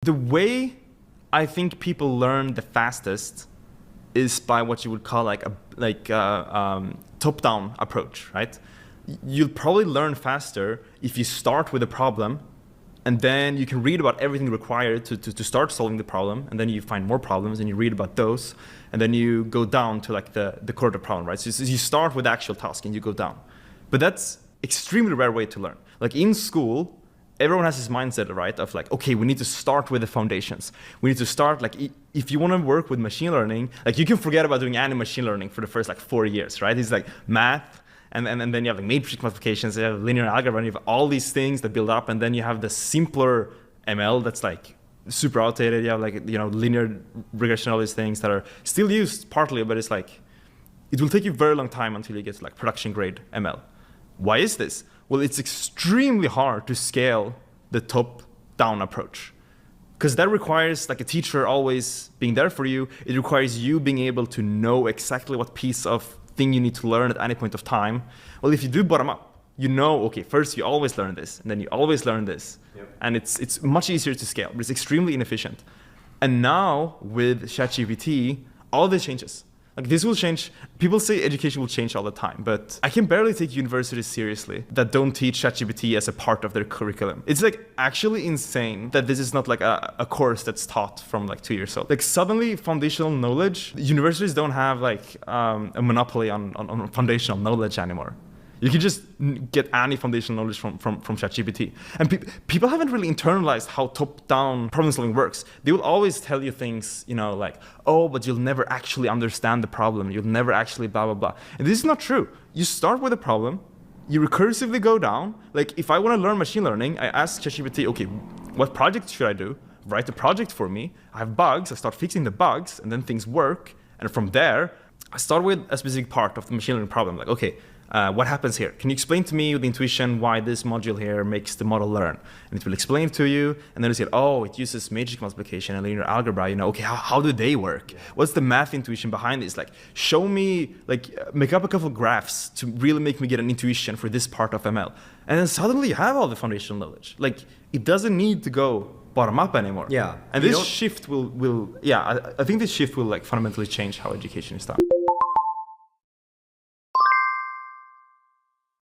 The way I think people learn the fastest is by what you would call like a top-down approach, right? You'll probably learn faster if you start with a problem, and then you can read about everything required to start solving the problem, and then you find more problems and you read about those, and then you go down to like the core of the problem, right? So you start with the actual task and you go down. But that's extremely rare way to learn. Like in school, everyone has this mindset, right, of like, okay, we need to start with the foundations. We need to start, like, if you want to work with machine learning, like you can forget about doing any machine learning for the first like 4 years, right? It's like math, and then you have like matrix multiplications, you have linear algebra, and you have all these things that build up, and then you have the simpler ML that's like super outdated. You have like, you know, linear regression, all these things that are still used partly, but it's like, it will take you a very long time until you get to like production grade ML. Why is this? Well, it's extremely hard to scale the top-down approach, because that requires like a teacher always being there for you. It requires you being able to know exactly what piece of thing you need to learn at any point of time. Well, if you do bottom-up, you know, okay, first you always learn this, and then you always learn this. Yep. And it's much easier to scale, but it's extremely inefficient. And now with ChatGPT, all this changes. Like this will change. People say education will change all the time, but I can barely take universities seriously that don't teach ChatGPT as a part of their curriculum. It's like actually insane that this is not like a course that's taught from like 2 years old. Like suddenly foundational knowledge, universities don't have like a monopoly on foundational knowledge anymore. You can just get any foundational knowledge from ChatGPT. And people haven't really internalized how top-down problem solving works. They will always tell you things, you know, like, oh, but you'll never actually understand the problem. You'll never actually blah, blah, blah. And this is not true. You start with a problem, you recursively go down. Like if I want to learn machine learning, I ask ChatGPT, okay, what project should I do? Write a project for me. I have bugs, I start fixing the bugs, and then things work. And from there, I start with a specific part of the machine learning problem. Like, okay, what happens here? Can you explain to me with intuition why this module here makes the model learn? And it will explain it to you, and then you say, oh, it uses matrix multiplication and linear algebra. You know, okay, how do they work? What's the math intuition behind this? Like, show me, like, make up a couple of graphs to really make me get an intuition for this part of ML. And then suddenly you have all the foundational knowledge. Like, it doesn't need to go bottom up anymore. Yeah. And this shift will I think this shift will like fundamentally change how education is done.